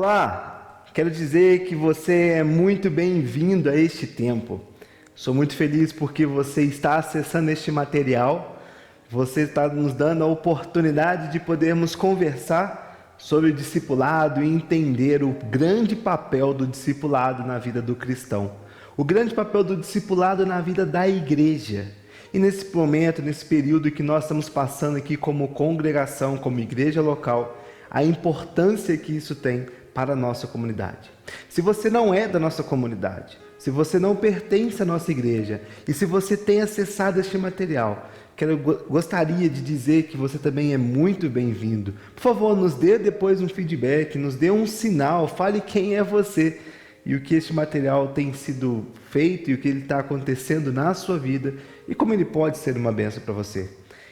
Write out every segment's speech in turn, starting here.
Olá, quero dizer que você é muito bem-vindo a este tempo. Sou muito feliz porque você está acessando este material, você está nos dando a oportunidade de podermos conversar sobre o discipulado e entender o grande papel do discipulado na vida do cristão, o grande papel do discipulado na vida da igreja. E nesse momento, nesse período que nós estamos passando aqui como congregação, como igreja local, a importância que isso tem para a nossa comunidade. Se você não é da nossa comunidade, se você não pertence à nossa igreja e se você tem acessado este material, gostaria de dizer que você também é muito bem-vindo. Por favor, nos dê depois um feedback, nos dê um sinal, fale quem é você e o que este material tem sido feito e o que ele está acontecendo na sua vida e como ele pode ser uma bênção para você.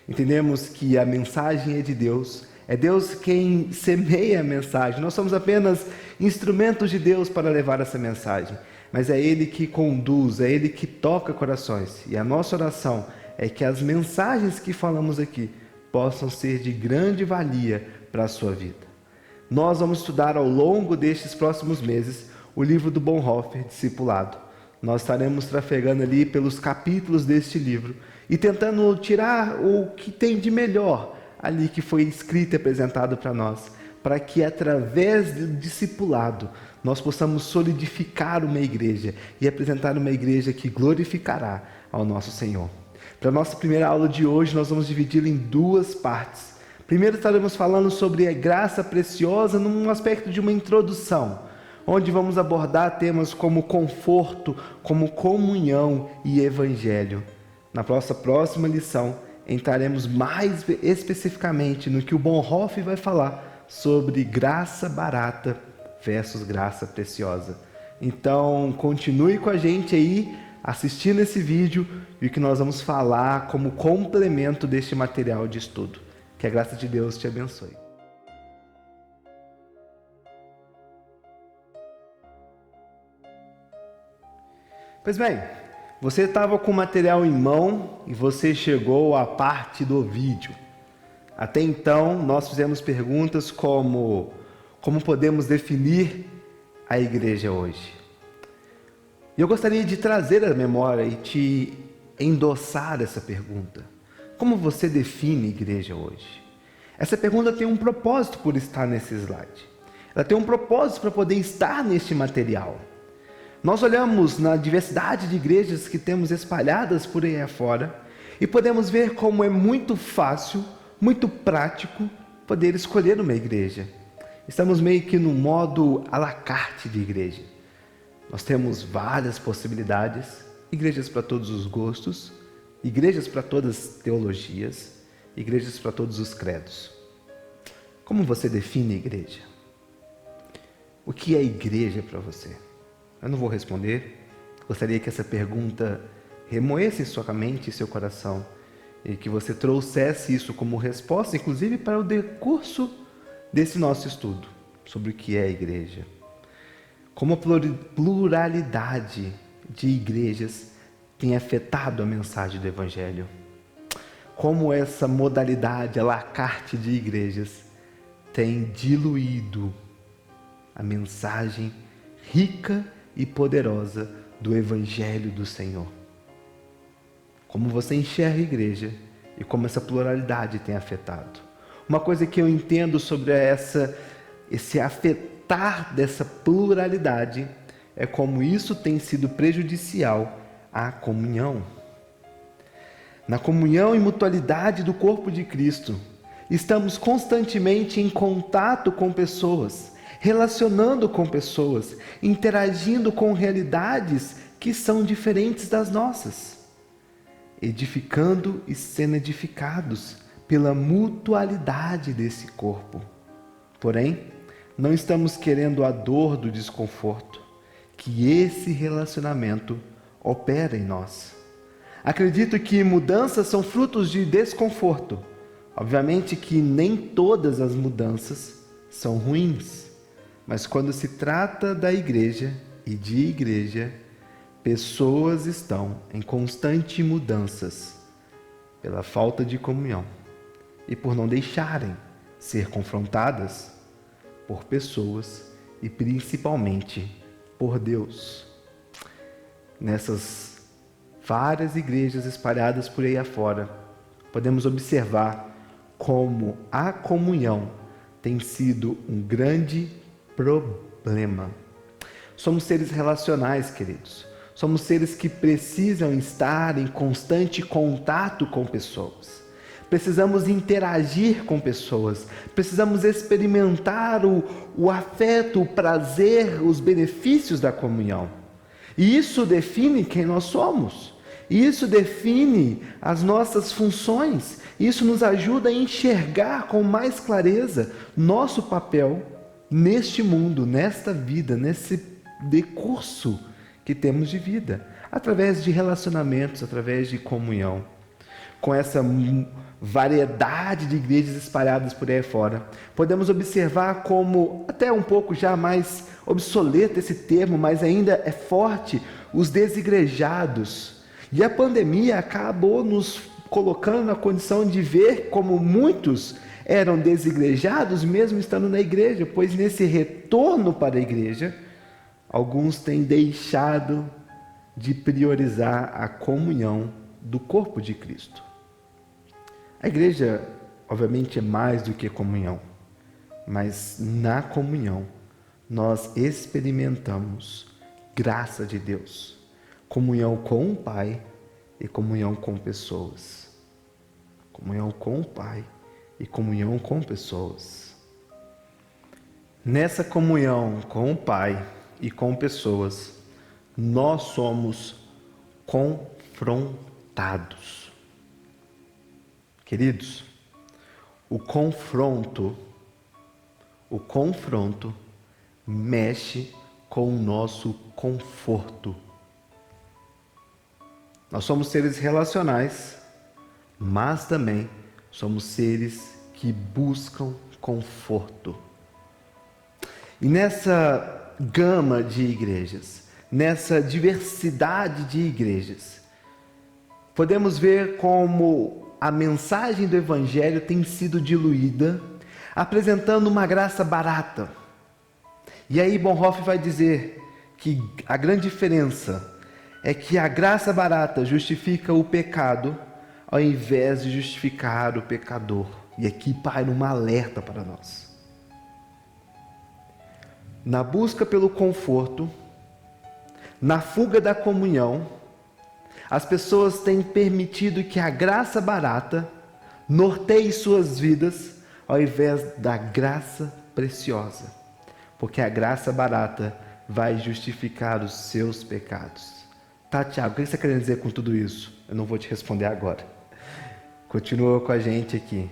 Entendemos que a mensagem é de Deus, é Deus quem semeia a mensagem, nós somos apenas instrumentos de Deus para levar essa mensagem, mas é Ele que conduz, é Ele que toca corações, e a nossa oração é que as mensagens que falamos aqui possam ser de grande valia para a sua vida. Nós vamos estudar ao longo destes próximos meses o livro do Bonhoeffer, Discipulado. Nós estaremos trafegando ali pelos capítulos deste livro e tentando tirar o que tem de melhor ali que foi escrito e apresentado para nós, para que através do discipulado nós possamos solidificar uma igreja e apresentar uma igreja que glorificará ao nosso Senhor. Para a nossa primeira aula de hoje, nós vamos dividi-la em duas partes. Primeiro estaremos falando sobre a graça preciosa num aspecto de uma introdução, onde vamos abordar temas como conforto, como comunhão e evangelho. Na nossa próxima lição, entraremos mais especificamente no que o Bonhoeffer vai falar sobre graça barata versus graça preciosa. Então, continue com a gente aí, assistindo esse vídeo e o que nós vamos falar como complemento deste material de estudo. Que a graça de Deus te abençoe. Pois bem, você estava com o material em mão e você chegou à parte do vídeo. Até então, nós fizemos perguntas como podemos definir a igreja hoje? E eu gostaria de trazer à memória e te endossar essa pergunta. Como você define a igreja hoje? Essa pergunta tem um propósito por estar nesse slide. Ela tem um propósito para poder estar neste material. Nós olhamos na diversidade de igrejas que temos espalhadas por aí afora e podemos ver como é muito fácil, muito prático poder escolher uma igreja. Estamos meio que no modo à la carte de igreja. Nós temos várias possibilidades, igrejas para todos os gostos, igrejas para todas as teologias, igrejas para todos os credos. Como você define a igreja? O que é igreja para você? Eu não vou responder. Gostaria que essa pergunta remoesse sua mente e seu coração e que você trouxesse isso como resposta, inclusive para o decurso desse nosso estudo sobre o que é a igreja. Como a pluralidade de igrejas tem afetado a mensagem do Evangelho. Como essa modalidade à la carte de igrejas tem diluído a mensagem rica e poderosa do Evangelho do Senhor. Como você enxerga a igreja e como essa pluralidade tem afetado. Uma coisa que eu entendo sobre esse afetar dessa pluralidade é como isso tem sido prejudicial à comunhão. Na comunhão e mutualidade do corpo de Cristo, estamos constantemente em contato com pessoas, relacionando com pessoas, interagindo com realidades que são diferentes das nossas, edificando e sendo edificados pela mutualidade desse corpo. Porém, não estamos querendo a dor do desconforto que esse relacionamento opera em nós. Acredito que mudanças são frutos de desconforto. Obviamente que nem todas as mudanças são ruins. Mas quando se trata da igreja e de igreja, pessoas estão em constante mudanças pela falta de comunhão e por não deixarem ser confrontadas por pessoas e principalmente por Deus. Nessas várias igrejas espalhadas por aí afora, podemos observar como a comunhão tem sido um grande problema. Somos seres relacionais, queridos. Somos seres que precisam estar em constante contato com pessoas. Precisamos interagir com pessoas. Precisamos experimentar o afeto, o prazer, os benefícios da comunhão. E isso define quem nós somos. Isso define as nossas funções. Isso nos ajuda a enxergar com mais clareza nosso papel neste mundo, nesta vida, nesse decurso que temos de vida, através de relacionamentos, através de comunhão. Com essa variedade de igrejas espalhadas por aí fora, podemos observar como, até um pouco já mais obsoleto esse termo, mas ainda é forte, os desigrejados. E a pandemia acabou nos colocando na condição de ver como muitos eram desigrejados mesmo estando na igreja, pois nesse retorno para a igreja, alguns têm deixado de priorizar a comunhão do corpo de Cristo. A igreja, obviamente, é mais do que comunhão, mas na comunhão nós experimentamos graça de Deus, comunhão com o Pai e comunhão com pessoas. Comunhão com o Pai e comunhão com pessoas. Nessa comunhão com o Pai e com pessoas, nós somos confrontados. Queridos, o confronto mexe com o nosso conforto. Nós somos seres relacionais, mas também somos seres que buscam conforto. E nessa gama de igrejas, nessa diversidade de igrejas, podemos ver como a mensagem do Evangelho tem sido diluída, apresentando uma graça barata. E aí Bonhoeffer vai dizer que a grande diferença é que a graça barata justifica o pecado, ao invés de justificar o pecador. E aqui paira um alerta para nós. Na busca pelo conforto, na fuga da comunhão, as pessoas têm permitido que a graça barata norteie suas vidas ao invés da graça preciosa, porque a graça barata vai justificar os seus pecados. Tá, Tiago, o que você quer dizer com tudo isso? Eu não vou te responder agora. Continua com a gente aqui,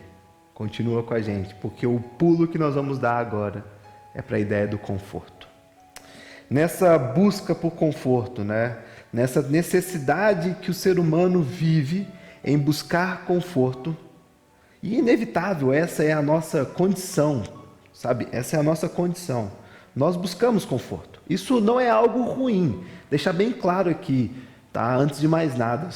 continua com a gente, porque o pulo que nós vamos dar agora é para a ideia do conforto. Nessa busca por conforto, nessa necessidade que o ser humano vive em buscar conforto, e inevitável, essa é a nossa condição, sabe? Essa é a nossa condição. Nós buscamos conforto. Isso não é algo ruim. Deixar bem claro aqui, tá? Antes de mais nada,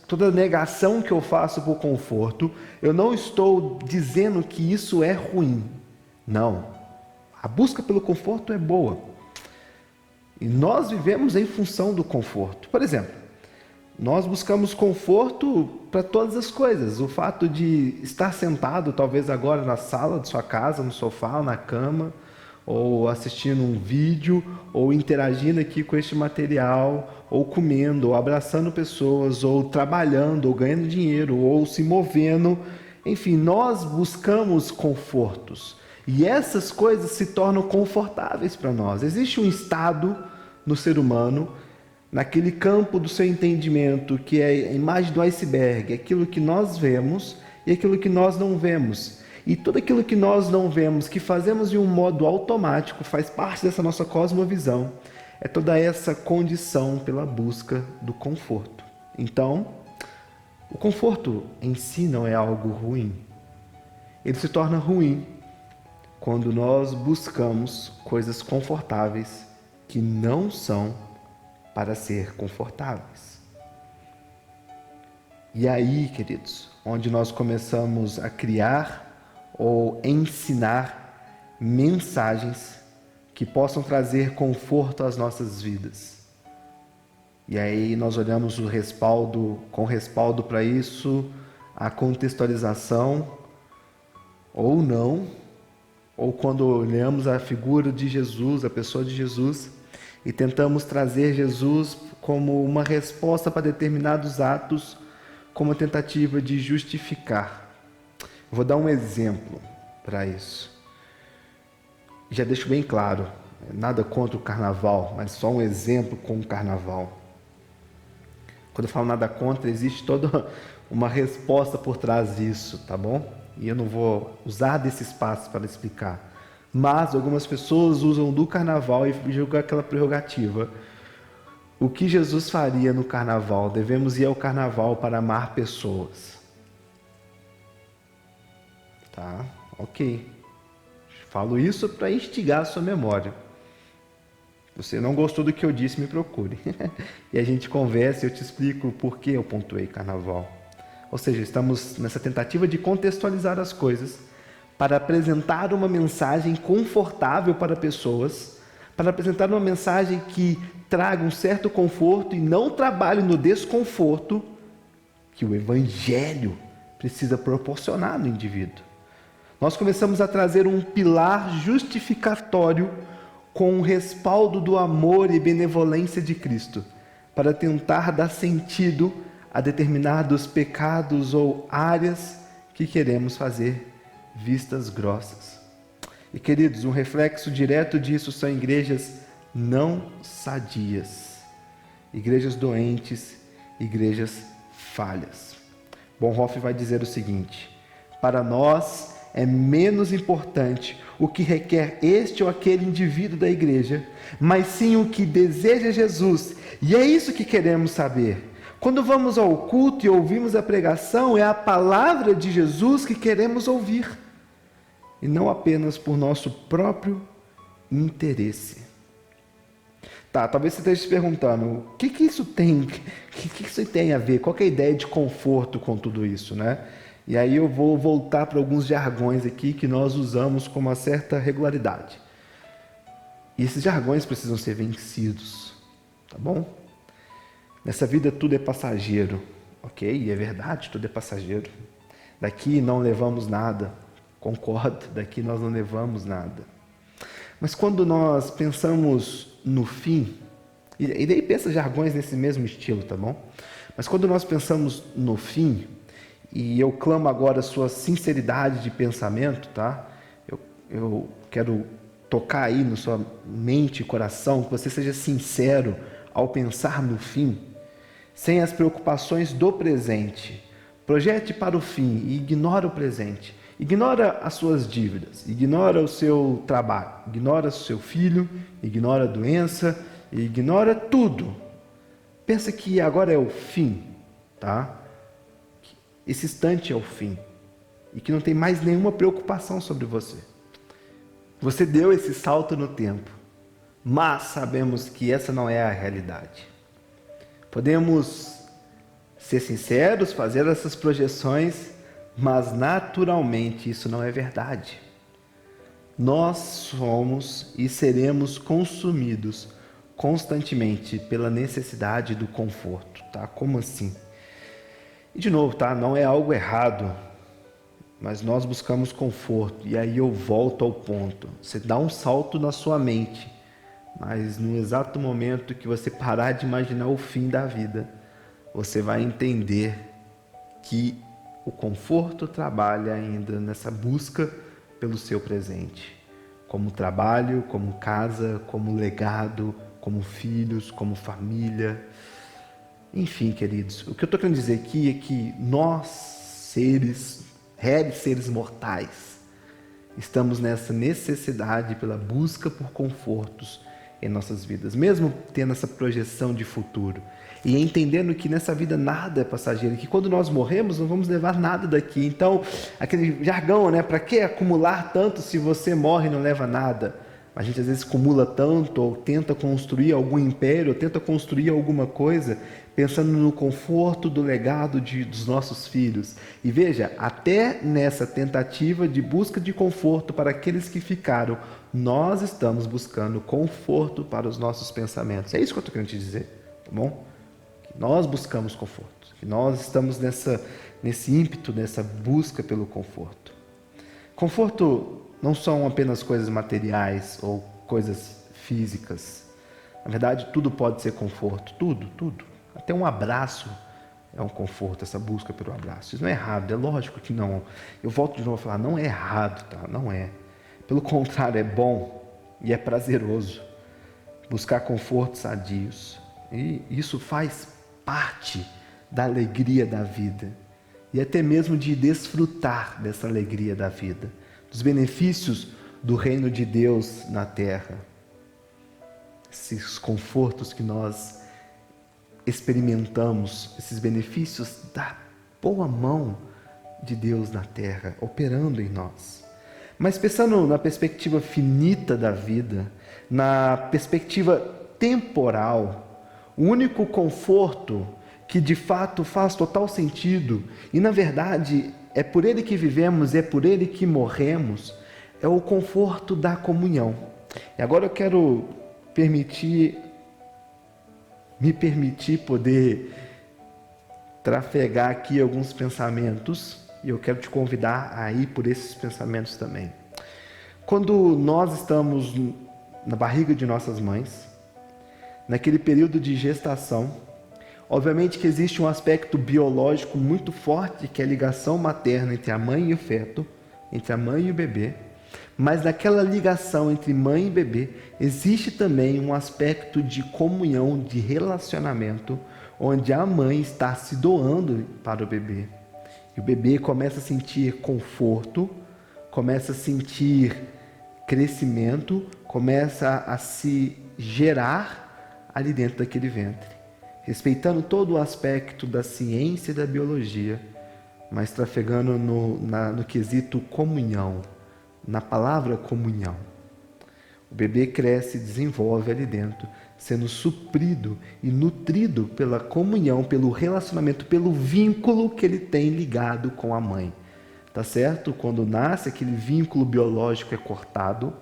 toda negação que eu faço por conforto, eu não estou dizendo que isso é ruim. Não. A busca pelo conforto é boa. E nós vivemos em função do conforto. Por exemplo, nós buscamos conforto para todas as coisas. O fato de estar sentado, talvez agora na sala de sua casa, no sofá, ou na cama, ou assistindo um vídeo, ou interagindo aqui com este material, ou comendo, ou abraçando pessoas, ou trabalhando, ou ganhando dinheiro, ou se movendo. Enfim, nós buscamos confortos. E essas coisas se tornam confortáveis para nós. Existe um estado no ser humano, naquele campo do seu entendimento, que é a imagem do iceberg, aquilo que nós vemos e aquilo que nós não vemos. E tudo aquilo que nós não vemos, que fazemos de um modo automático, faz parte dessa nossa cosmovisão. É toda essa condição pela busca do conforto. Então, o conforto em si não é algo ruim. Ele se torna ruim quando nós buscamos coisas confortáveis que não são para ser confortáveis. E aí, queridos, onde nós começamos a criar ou ensinar mensagens que possam trazer conforto às nossas vidas. E aí nós olhamos o respaldo, com respaldo para isso, a contextualização, ou não, ou quando olhamos a figura de Jesus, a pessoa de Jesus, e tentamos trazer Jesus como uma resposta para determinados atos, como uma tentativa de justificar. Vou dar um exemplo para isso. Já deixo bem claro, nada contra o carnaval, mas só um exemplo com o carnaval. Quando eu falo nada contra, existe toda uma resposta por trás disso, tá bom? E eu não vou usar desse espaço para explicar. Mas algumas pessoas usam do carnaval e jogam aquela prerrogativa. O que Jesus faria no carnaval? Devemos ir ao carnaval para amar pessoas. Tá, ok. Falo isso para instigar a sua memória. Você não gostou do que eu disse, me procure. E a gente conversa e eu te explico por que eu pontuei carnaval. Ou seja, estamos nessa tentativa de contextualizar as coisas para apresentar uma mensagem confortável para pessoas, para apresentar uma mensagem que traga um certo conforto e não trabalhe no desconforto que o Evangelho precisa proporcionar no indivíduo. Nós começamos a trazer um pilar justificatório com o respaldo do amor e benevolência de Cristo, para tentar dar sentido a determinados pecados ou áreas que queremos fazer vistas grossas. E queridos, um reflexo direto disso são igrejas não sadias, igrejas doentes, igrejas falhas. Bonhoeffer vai dizer o seguinte: para nós é menos importante o que requer este ou aquele indivíduo da igreja, mas sim o que deseja Jesus. E é isso que queremos saber. Quando vamos ao culto e ouvimos a pregação, é a palavra de Jesus que queremos ouvir, e não apenas por nosso próprio interesse. Tá, talvez você esteja se perguntando, o que isso tem? O que isso tem a ver? Qual que é a ideia de conforto com tudo isso, né? E aí eu vou voltar para alguns jargões aqui que nós usamos com uma certa regularidade. E esses jargões precisam ser vencidos, tá bom? Nessa vida tudo é passageiro, ok? E é verdade, tudo é passageiro. Daqui não levamos nada, concordo, daqui nós não levamos nada. Mas quando nós pensamos no fim, e daí pensa jargões nesse mesmo estilo, tá bom? Mas quando nós pensamos no fim, e eu clamo agora a sua sinceridade de pensamento, tá? Eu quero tocar aí na sua mente e coração, que você seja sincero ao pensar no fim, sem as preocupações do presente. Projete para o fim e ignora o presente. Ignora as suas dívidas, ignora o seu trabalho, ignora o seu filho, ignora a doença, ignora tudo. Pensa que agora é o fim, tá? Esse instante é o fim e que não tem mais nenhuma preocupação sobre você. Você deu esse salto no tempo, mas sabemos que essa não é a realidade. Podemos ser sinceros, fazer essas projeções, mas naturalmente isso não é verdade. Nós somos e seremos consumidos constantemente pela necessidade do conforto, tá? Como assim? E de novo, tá? Não é algo errado, mas nós buscamos conforto. E aí eu volto ao ponto. Você dá um salto na sua mente, mas no exato momento que você parar de imaginar o fim da vida, você vai entender que o conforto trabalha ainda nessa busca pelo seu presente. Como trabalho, como casa, como legado, como filhos, como família. Enfim, queridos, o que eu estou querendo dizer aqui é que nós, seres mortais, estamos nessa necessidade pela busca por confortos em nossas vidas, mesmo tendo essa projeção de futuro e entendendo que nessa vida nada é passageiro, que quando nós morremos não vamos levar nada daqui. Então, aquele jargão, né? Para que acumular tanto se você morre e não leva nada? A gente às vezes acumula tanto, ou tenta construir algum império, ou tenta construir alguma coisa, pensando no conforto do legado dos nossos filhos. E veja, até nessa tentativa de busca de conforto para aqueles que ficaram, nós estamos buscando conforto para os nossos pensamentos. É isso que eu estou querendo te dizer, tá bom? Que nós buscamos conforto, que nós estamos nesse ímpeto, nessa busca pelo conforto. Conforto não são apenas coisas materiais ou coisas físicas. Na verdade, tudo pode ser conforto, tudo. Até um abraço é um conforto, essa busca pelo abraço. Isso não é errado, é lógico que não. Eu volto de novo a falar, não é errado, tá? Não é. Pelo contrário, é bom e é prazeroso buscar confortos sadios. E isso faz parte da alegria da vida. E até mesmo de desfrutar dessa alegria da vida, dos benefícios do reino de Deus na terra. Esses confortos que nós experimentamos, esses benefícios da boa mão de Deus na terra, operando em nós. Mas pensando na perspectiva finita da vida, na perspectiva temporal, o único conforto que de fato faz total sentido, e na verdade é por ele que vivemos, é por ele que morremos, é o conforto da comunhão. E agora eu quero me permitir poder trafegar aqui alguns pensamentos, e eu quero te convidar a ir por esses pensamentos também. Quando nós estamos na barriga de nossas mães, naquele período de gestação, obviamente que existe um aspecto biológico muito forte, que é a ligação materna entre a mãe e o feto, entre a mãe e o bebê. Mas naquela ligação entre mãe e bebê, existe também um aspecto de comunhão, de relacionamento, onde a mãe está se doando para o bebê. E o bebê começa a sentir conforto, começa a sentir crescimento, começa a se gerar ali dentro daquele ventre, respeitando todo o aspecto da ciência e da biologia, mas trafegando no quesito comunhão, na palavra comunhão. O bebê cresce e desenvolve ali dentro, sendo suprido e nutrido pela comunhão, pelo relacionamento, pelo vínculo que ele tem ligado com a mãe. Tá certo? Quando nasce, aquele vínculo biológico é cortado,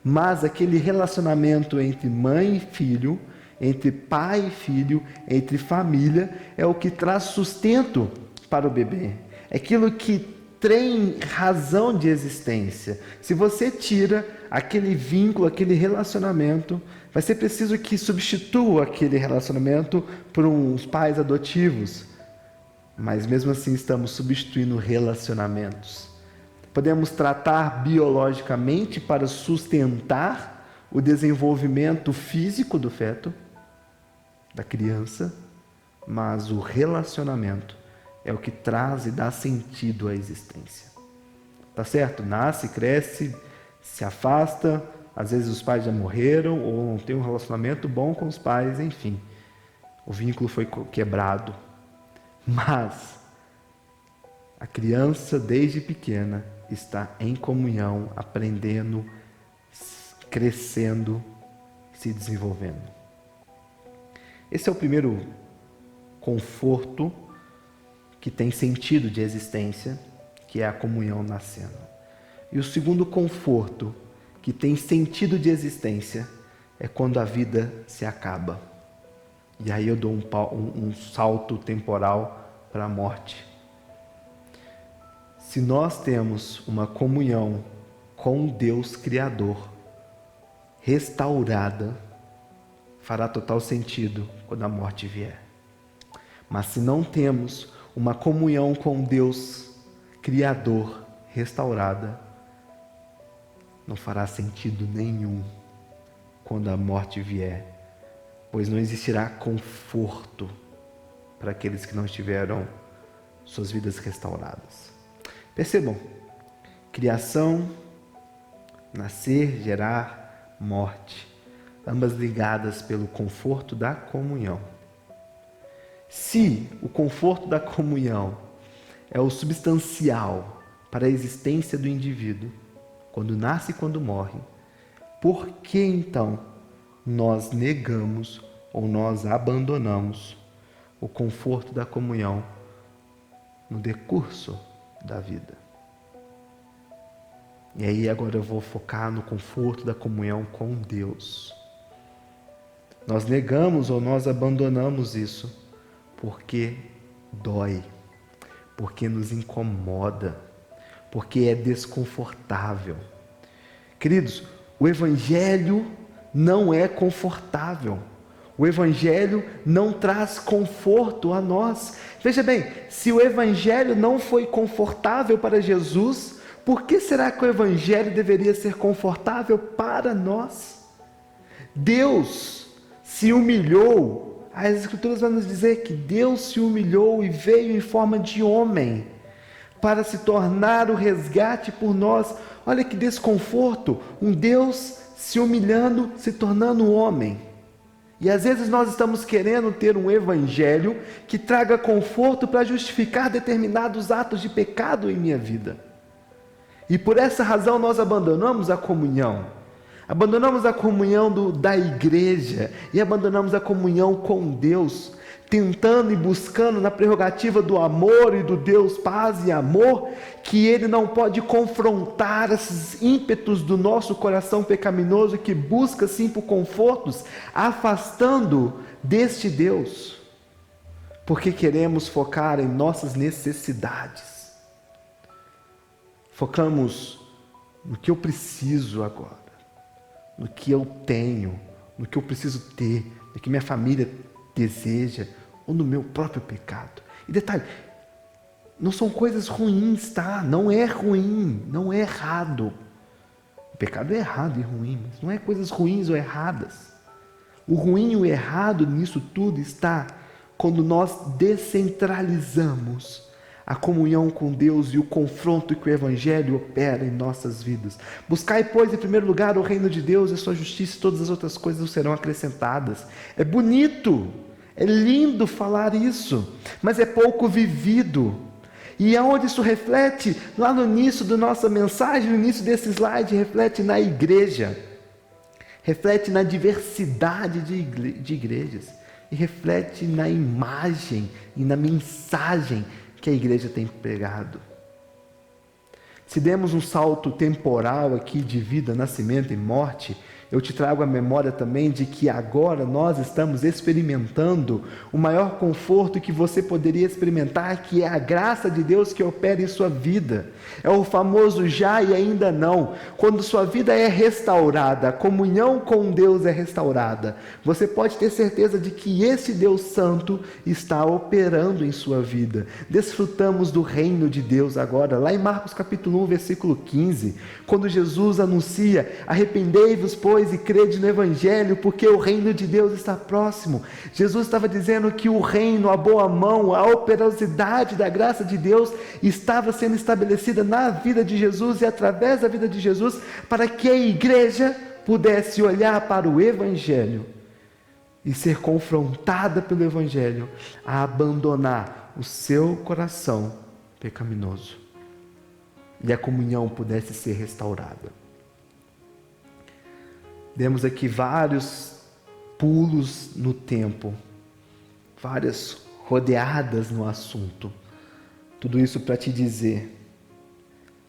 mas aquele relacionamento entre mãe e filho, entre pai e filho, entre família, é o que traz sustento para o bebê. É aquilo que tem razão de existência. Se você tira aquele vínculo, aquele relacionamento, vai ser preciso que substitua aquele relacionamento por uns pais adotivos. Mas mesmo assim estamos substituindo relacionamentos. Podemos tratar biologicamente para sustentar o desenvolvimento físico do feto, da criança, mas o relacionamento é o que traz e dá sentido à existência. Tá certo? Nasce, cresce, se afasta, às vezes os pais já morreram ou não tem um relacionamento bom com os pais, enfim. O vínculo foi quebrado. Mas a criança, desde pequena, está em comunhão, aprendendo, crescendo, se desenvolvendo. Esse é o primeiro conforto que tem sentido de existência, que é a comunhão nascendo. E o segundo conforto que tem sentido de existência é quando a vida se acaba. E aí eu dou um salto temporal para a morte. Se nós temos uma comunhão com Deus Criador restaurada, fará total sentido quando a morte vier. Mas se não temos uma comunhão com Deus Criador restaurada, não fará sentido nenhum quando a morte vier, pois não existirá conforto para aqueles que não tiveram suas vidas restauradas. Percebam, criação, nascer, gerar, morte, ambas ligadas pelo conforto da comunhão. Se o conforto da comunhão é o substancial para a existência do indivíduo, quando nasce e quando morre, por que então nós negamos ou nós abandonamos o conforto da comunhão no decurso da vida? E aí agora eu vou focar no conforto da comunhão com Deus. Nós negamos ou nós abandonamos isso porque dói, porque nos incomoda, porque é desconfortável. Queridos, o Evangelho não é confortável. O Evangelho não traz conforto a nós. Veja bem, se o Evangelho não foi confortável para Jesus, por que será que o Evangelho deveria ser confortável para nós? Deus se humilhou. As Escrituras vão nos dizer que Deus se humilhou e veio em forma de homem para se tornar o resgate por nós. Olha que desconforto, um Deus se humilhando, se tornando homem. E às vezes nós estamos querendo ter um evangelho que traga conforto para justificar determinados atos de pecado em minha vida. E por essa razão nós abandonamos a comunhão. Abandonamos a comunhão da igreja e abandonamos a comunhão com Deus, tentando e buscando na prerrogativa do amor e do Deus paz e amor, que Ele não pode confrontar esses ímpetos do nosso coração pecaminoso que busca sim por confortos, afastando deste Deus, porque queremos focar em nossas necessidades. Focamos no que eu preciso agora, no que eu tenho, no que eu preciso ter, no que minha família deseja, ou no meu próprio pecado. E detalhe, não são coisas ruins, tá? Não é ruim, não é errado. O pecado é errado e ruim, mas não é coisas ruins ou erradas. O ruim e o errado nisso tudo está quando nós descentralizamos a comunhão com Deus e o confronto que o Evangelho opera em nossas vidas. Buscai, pois, em primeiro lugar o reino de Deus e a sua justiça, e todas as outras coisas serão acrescentadas. É bonito, é lindo falar isso, mas é pouco vivido. E aonde isso reflete? Lá no início da nossa mensagem, no início desse slide, reflete na igreja, reflete na diversidade de igrejas, e reflete na imagem e na mensagem que a igreja tem pregado. Se demos um salto temporal aqui de vida, nascimento e morte, eu te trago a memória também de que agora nós estamos experimentando o maior conforto que você poderia experimentar, que é a graça de Deus que opera em sua vida. É o famoso já e ainda não. Quando sua vida é restaurada, a comunhão com Deus é restaurada, você pode ter certeza de que esse Deus Santo está operando em sua vida. Desfrutamos do reino de Deus agora, lá em Marcos capítulo 1, versículo 15, quando Jesus anuncia: arrependei-vos, pois, e crede no Evangelho, porque o reino de Deus está próximo. Jesus estava dizendo que o reino, a boa mão, a operosidade da graça de Deus estava sendo estabelecida na vida de Jesus e através da vida de Jesus, para que a igreja pudesse olhar para o Evangelho e ser confrontada pelo Evangelho a abandonar o seu coração pecaminoso e a comunhão pudesse ser restaurada. Demos aqui vários pulos no tempo, várias rodeadas no assunto. Tudo isso para te dizer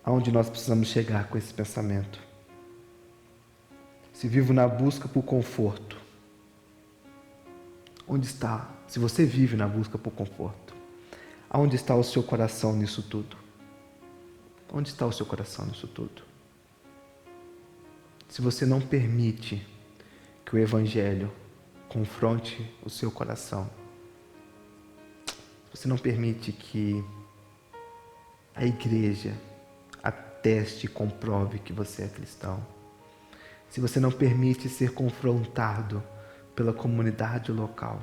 aonde nós precisamos chegar com esse pensamento. Se vivo na busca por conforto, onde está? Se você vive na busca por conforto, aonde está o seu coração nisso tudo? Onde está o seu coração nisso tudo? Se você não permite que o Evangelho confronte o seu coração, se você não permite que a igreja ateste e comprove que você é cristão, se você não permite ser confrontado pela comunidade local,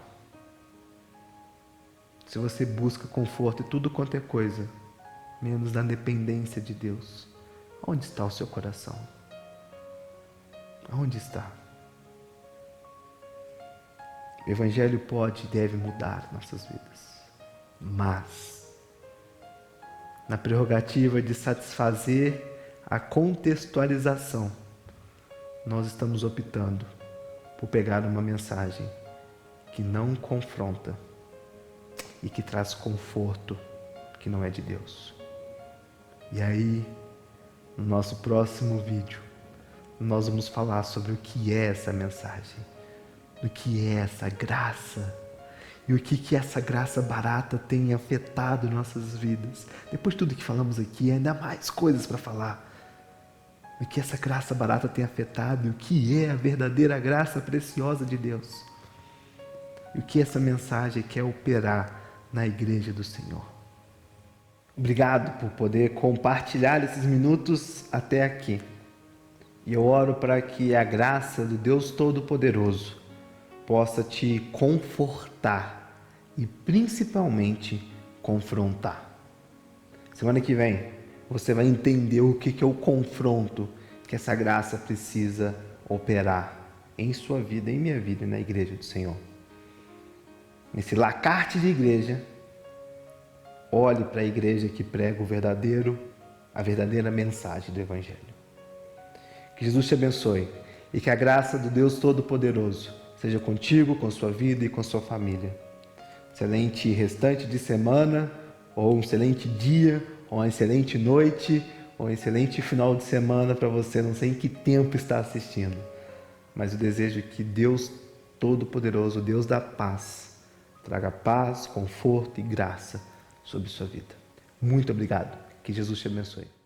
se você busca conforto e tudo quanto é coisa, menos na dependência de Deus, onde está o seu coração? Onde está? O Evangelho pode e deve mudar nossas vidas, mas na prerrogativa de satisfazer a contextualização nós estamos optando por pegar uma mensagem que não confronta e que traz conforto que não é de Deus. E aí, no nosso próximo vídeo, nós vamos falar sobre o que é essa mensagem, o que é essa graça e o que essa graça barata tem afetado nossas vidas. Depois de tudo que falamos aqui, ainda mais coisas para falar. O que essa graça barata tem afetado e o que é a verdadeira graça preciosa de Deus. E o que essa mensagem quer operar na igreja do Senhor. Obrigado por poder compartilhar esses minutos até aqui. E eu oro para que a graça do Deus Todo-Poderoso possa te confortar e principalmente confrontar. Semana que vem você vai entender o que é o confronto que essa graça precisa operar em sua vida, em minha vida e na igreja do Senhor. Nesse lacarte de igreja, olhe para a igreja que prega a verdadeira mensagem do Evangelho. Que Jesus te abençoe e que a graça do Deus Todo-Poderoso seja contigo, com sua vida e com sua família. Excelente restante de semana, ou um excelente dia, ou uma excelente noite, ou um excelente final de semana para você. Não sei em que tempo está assistindo, mas eu desejo que Deus Todo-Poderoso, Deus da paz, traga paz, conforto e graça sobre sua vida. Muito obrigado. Que Jesus te abençoe.